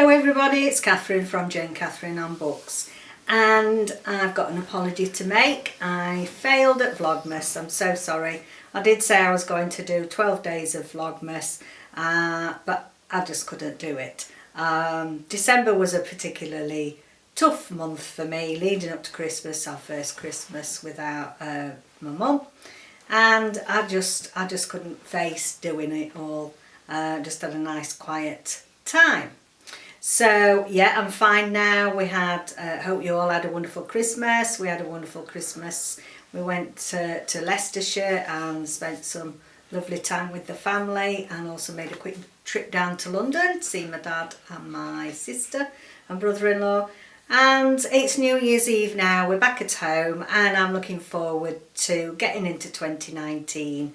Hello everybody, it's Catherine from Jayne Catherine on Books, and I've got an apology to make. I failed at Vlogmas. I'm so sorry. I did say I was going to do 12 days of Vlogmas, but I just couldn't do it. December was a particularly tough month for me, leading up to Christmas, our first Christmas without my mum, and I just couldn't face doing it all. Just had a nice quiet time. So yeah, I'm fine now. We had, hope you all had a wonderful Christmas. We had a wonderful Christmas. We went to Leicestershire and spent some lovely time with the family, and also made a quick trip down to London to see my dad and my sister and brother-in-law. And it's New Year's Eve now, we're back at home, and I'm looking forward to getting into 2019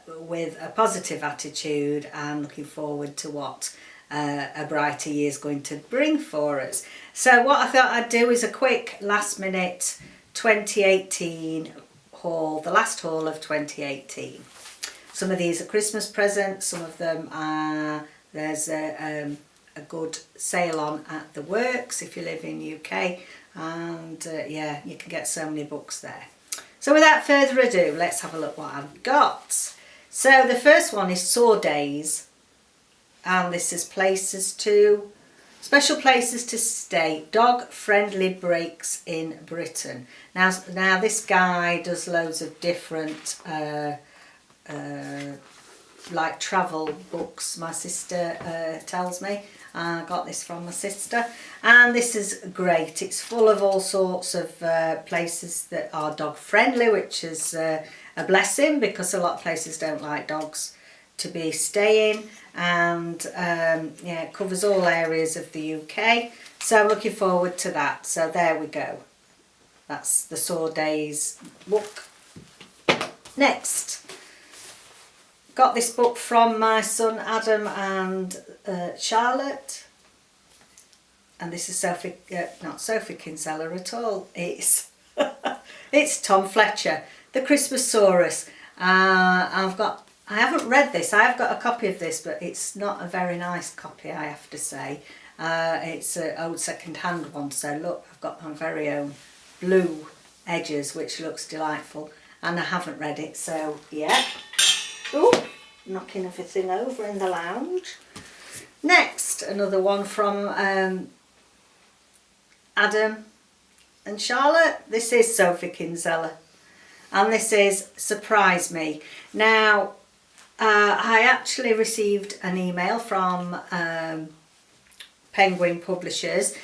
with a positive attitude, and looking forward to what a brighter year is going to bring for us. So what I thought I'd do is a quick last minute 2018 haul, the last haul of 2018. Some of these are Christmas presents, some of them are, there's a good sale on at the Works if you live in the UK, and yeah, you can get so many books there. So without further ado, let's have a look what I've got. So the first one is Sawdays, and this is special places to stay, dog friendly breaks in Britain. Now this guy does loads of different like travel books, my sister tells me. I got this from my sister, and this is great. It's full of all sorts of places that are dog friendly, which is a blessing, because a lot of places don't like dogs to be staying, and yeah, it covers all areas of the UK, so I'm looking forward to that. So there we go, that's the Sawdays book. Next, got this book from my son Adam and Charlotte, and this is not Sophie Kinsella at all, it's it's Tom Fletcher, the Christmasaurus. I haven't read this. I have got a copy of this, but it's not a very nice copy, I have to say. It's an old second-hand one, so look, I've got my very own blue edges, which looks delightful, and I haven't read it, so yeah. Oh, knocking everything over in the lounge. Next, another one from Adam and Charlotte. This is Sophie Kinsella, and this is Surprise Me. Now, I actually received an email from Penguin Publishers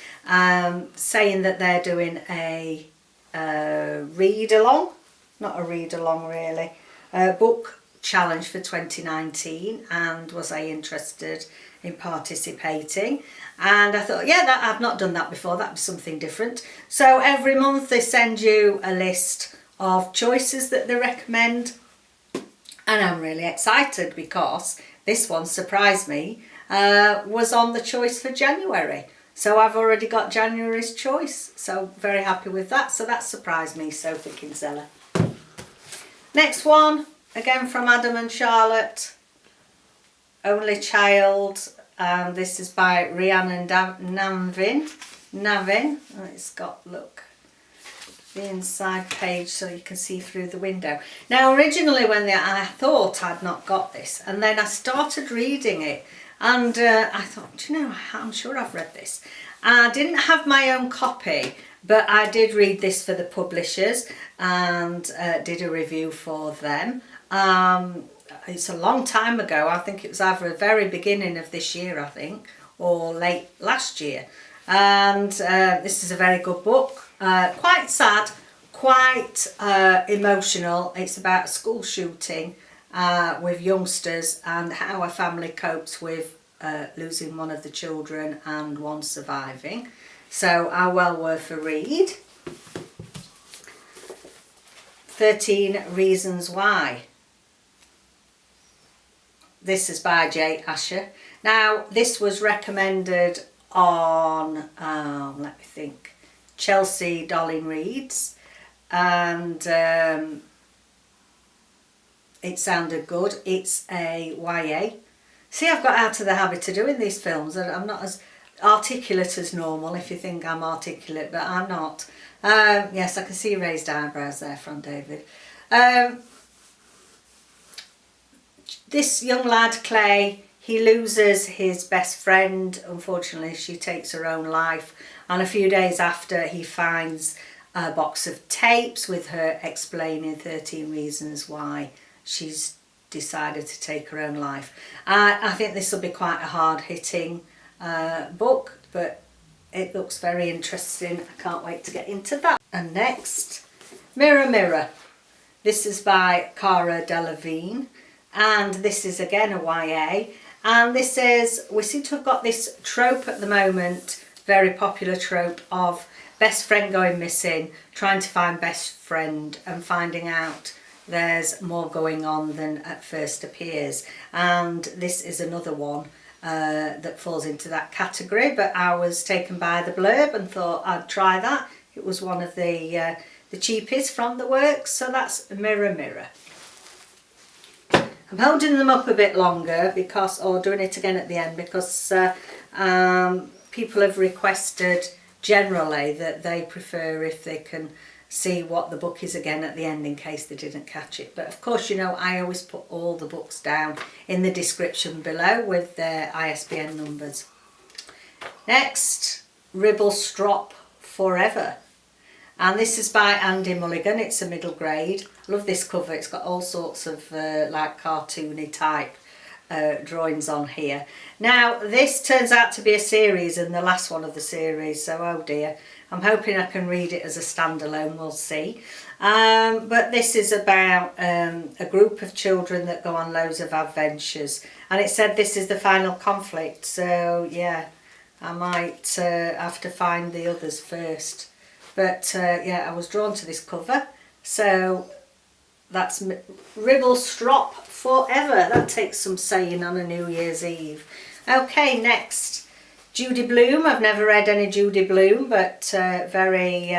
saying that they're doing a read-along, not a read-along really, book challenge for 2019, and was I interested in participating. And I thought, yeah, that I've not done that before, that'd be something different. So every month they send you a list of choices that they recommend, and I'm really excited because this one, Surprise Me, was on the choice for January, so I've already got January's choice, so very happy with that. So that Surprised Me, Sophie Kinsella. Next one, again from Adam and Charlotte, Only Child, and this is by Rhiannon and Navin. It's got, look, the inside page so you can see through the window. Now originally I thought I'd not got this, and then I started reading it, and I thought, do you know, I'm sure I've read this. I didn't have my own copy, but I did read this for the publishers and did a review for them. It's a long time ago. I think it was either the very beginning of this year, I think, or late last year. And this is a very good book. Quite sad, quite emotional. It's about a school shooting with youngsters, and how a family copes with losing one of the children and one surviving. So well worth a read. 13 Reasons Why. This is by J. Asher. Now this was recommended on, let me think, Chelsea Dolling Reads, and it sounded good. It's a YA. See, I've got out of the habit of doing these films, and I'm not as articulate as normal, if you think I'm articulate, but I'm not. Yes, I can see raised eyebrows there from David. This young lad, Clay, he loses his best friend. Unfortunately, she takes her own life. And a few days after, he finds a box of tapes with her explaining 13 reasons why she's decided to take her own life. I think this will be quite a hard-hitting book, but it looks very interesting. I can't wait to get into that. And next, Mirror, Mirror. This is by Cara Delevingne, and this is again a YA. And this is, we seem to have got this trope at the moment, very popular trope of best friend going missing, trying to find best friend and finding out there's more going on than at first appears. And this is another one that falls into that category, but I was taken by the blurb and thought I'd try that. It was one of the cheapest from the works, so that's Mirror, Mirror. I'm holding them up a bit longer because, or doing it again at the end, because people have requested generally that they prefer if they can see what the book is again at the end in case they didn't catch it. But of course, you know, I always put all the books down in the description below with their ISBN numbers. Next, Ribblestrop Forever. And this is by Andy Mulligan. It's a middle grade. Love this cover. It's got all sorts of like cartoony type drawings on here. Now this turns out to be a series and the last one of the series, so oh dear. I'm hoping I can read it as a standalone, we'll see. But this is about a group of children that go on loads of adventures. And it said this is the final conflict, so yeah, I might have to find the others first. But yeah, I was drawn to this cover, so that's Ribblestrop Forever. That takes some saying on a New Year's Eve. Okay, next, Judy Blume. I've never read any Judy Blume, but very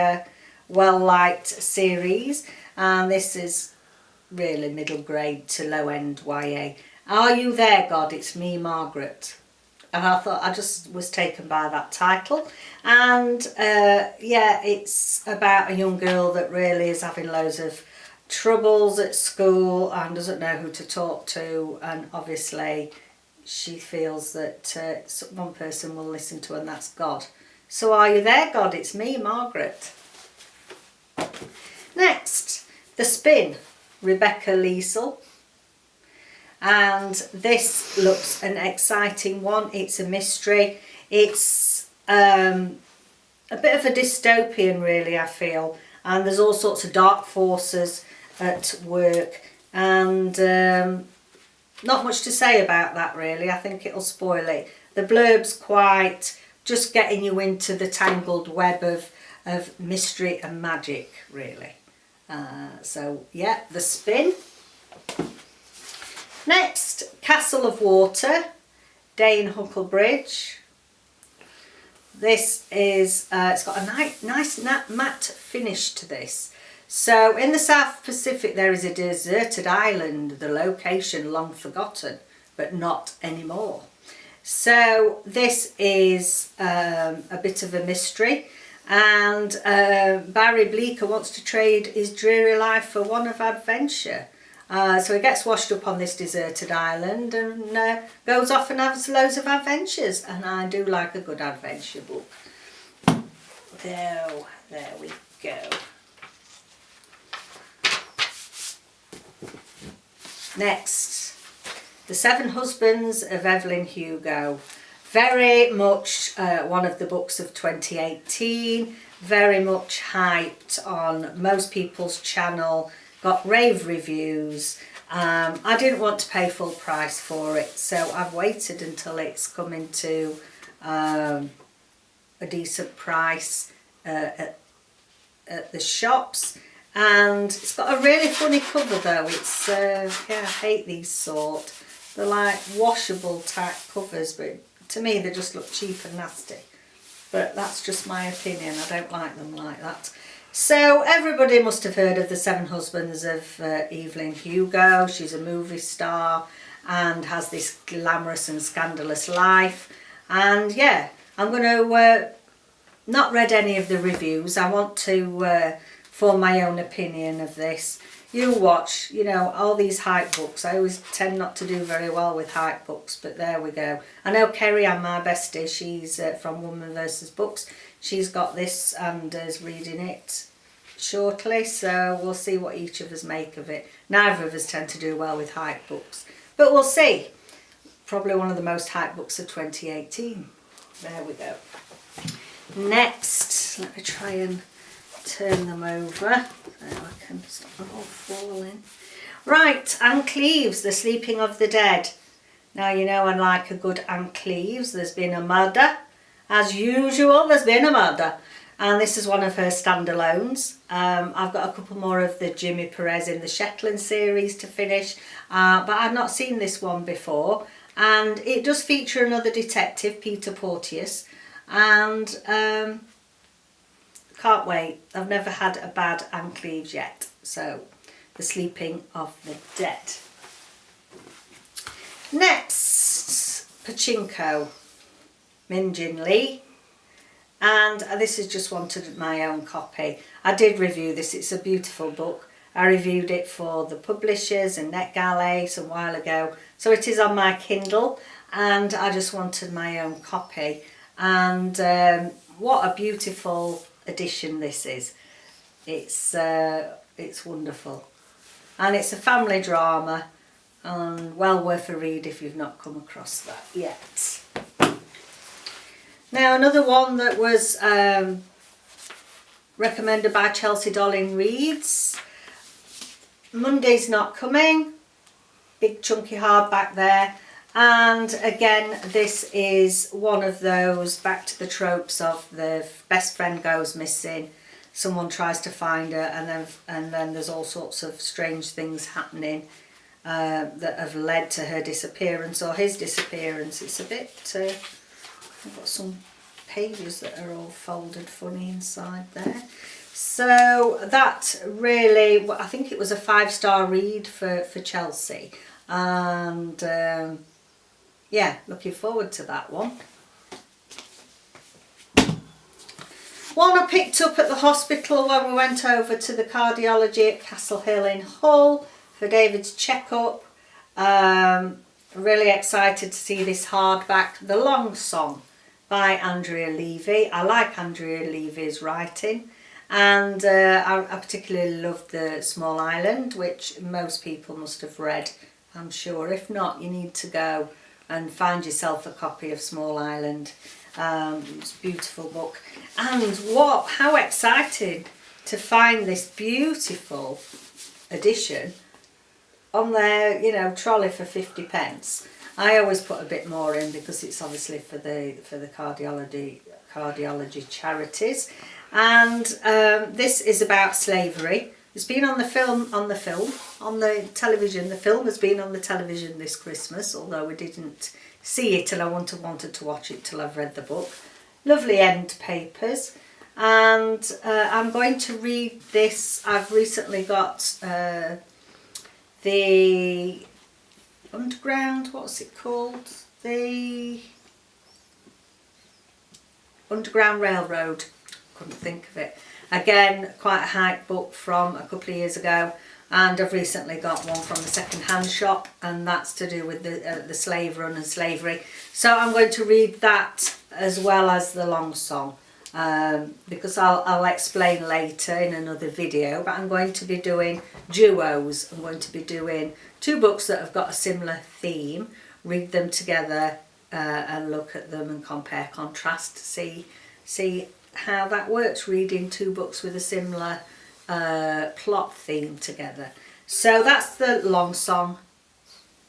well-liked series. And this is really middle grade to low-end YA. Are You There, God? It's Me, Margaret. And I thought, I just was taken by that title. And yeah, it's about a young girl that really is having loads of troubles at school and doesn't know who to talk to. And obviously she feels that one person will listen to her, and that's God. So are you there, God? It's me, Margaret. Next, The Spin, Rebecca Lisle. And this looks an exciting one. It's a mystery. It's a bit of a dystopian, really, I feel. And there's all sorts of dark forces at work. And not much to say about that, really. I think it'll spoil it. The blurb's quite just getting you into the tangled web of mystery and magic, really. So, yeah, The Spin. Next, Castle of Water, Dane Huckelbridge. This is, it's got a nice matte finish to this. So in the South Pacific there is a deserted island, the location long forgotten, but not anymore. So this is a bit of a mystery, and Barry Bleecker wants to trade his dreary life for one of adventure. So he gets washed up on this deserted island and goes off and has loads of adventures. And I do like a good adventure book. There we go. Next, The Seven Husbands of Evelyn Hugo. Very much one of the books of 2018. Very much hyped on most people's channel. Got rave reviews. I didn't want to pay full price for it, so I've waited until it's coming to a decent price at the shops. And it's got a really funny cover though. It's yeah, I hate these sort. They're like washable type covers, but to me they just look cheap and nasty. But that's just my opinion. I don't like them like that. So everybody must have heard of The Seven Husbands of Evelyn Hugo. She's a movie star and has this glamorous and scandalous life. And yeah, I'm going to not read any of the reviews. I want to form my own opinion of this. You watch, you know, all these hype books. I always tend not to do very well with hype books, but there we go. I know Kerry Ann, my bestie, she's from Woman vs. Books. She's got this and is reading it shortly, so we'll see what each of us make of it. Neither of us tend to do well with hype books, but we'll see. Probably one of the most hype books of 2018. There we go. Next, let me try and turn them over so I can stop them all falling. Right, Anne Cleeves, The Sleeping of the Dead. Now you know I like a good Anne Cleeves. There's been a murder. As usual, there's been a murder. And this is one of her standalones. I've got a couple more of the Jimmy Perez in the Shetland series to finish. But I've not seen this one before. And it does feature another detective, Peter Porteous. And can't wait. I've never had a bad Anne Cleeves yet. So, The Sleeping of the Dead. Next, Pachinko, Min Jin Lee. And this is just wanted my own copy. I did review this. It's a beautiful book. I reviewed it for the publishers and NetGalley some while ago. So it is on my Kindle and I just wanted my own copy. And what a beautiful edition this is. It's wonderful. And it's a family drama and well worth a read if you've not come across that yet. Now another one that was recommended by Chelsea Dolling Reads. Monday's Not Coming. Big chunky hardback there. And again, this is one of those back to the tropes of the best friend goes missing. Someone tries to find her and then there's all sorts of strange things happening that have led to her disappearance or his disappearance. It's a bit... I've got some pages that are all folded funny inside there. So that really, I think it was a 5-star read for Chelsea. And yeah, looking forward to that one. One I picked up at the hospital when we went over to the cardiology at Castle Hill in Hull for David's checkup. Really excited to see this hardback, The Long Song by Andrea Levy. I like Andrea Levy's writing and I particularly loved The Small Island, which most people must have read, I'm sure. If not, you need to go and find yourself a copy of Small Island. It's a beautiful book. And how exciting to find this beautiful edition on their, you know, trolley for 50 pence. I always put a bit more in because it's obviously for the cardiology charities. And this is about slavery. It's been on the television. The film has been on the television this Christmas, although we didn't see it and I wanted to watch it till I've read the book. Lovely end papers. And I'm going to read this. I've recently got the Underground, what's it called? The Underground Railroad. Couldn't think of it. Again, quite a hype book from a couple of years ago, and I've recently got one from the second-hand shop, and that's to do with the slave run and slavery. So I'm going to read that as well as The Long Song, because I'll explain later in another video, but I'm going to be doing duos. I'm going to be doing 2 books that have got a similar theme, read them together and look at them and compare, contrast, see how that works, reading 2 books with a similar plot theme together. So that's The Long Song,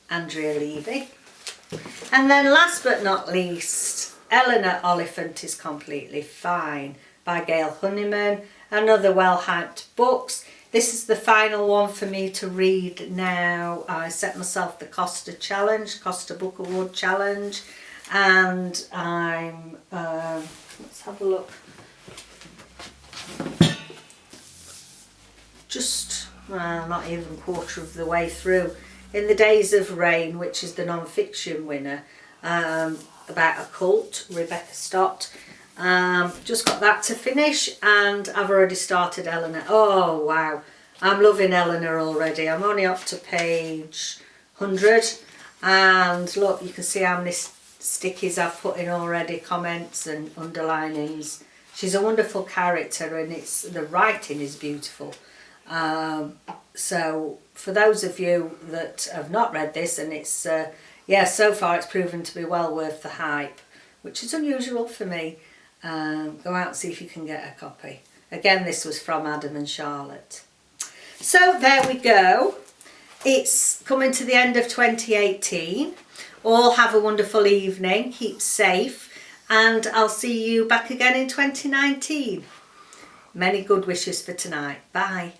Andrea Levy. And then last but not least, Eleanor Oliphant is Completely Fine by Gail Honeyman. Another well-hyped books. This is the final one for me to read now. I set myself the Costa Challenge, Costa Book Award Challenge, and I'm, let's have a look, just not even quarter of the way through. In the Days of Rain, which is the non-fiction winner, about a cult, Rebecca Stott. Just got that to finish, and I've already started Eleanor. Oh wow, I'm loving Eleanor already. I'm only up to page 100, and look, you can see how many stickies I've put in already, comments and underlinings. She's a wonderful character, and the writing is beautiful. So for those of you that have not read this, and it's yeah, so far it's proven to be well worth the hype, which is unusual for me. Go out and see if you can get a copy. Again, this was from Adam and Charlotte. So there we go. It's coming to the end of 2018. All have a wonderful evening, keep safe, and I'll see you back again in 2019. Many good wishes for tonight. Bye.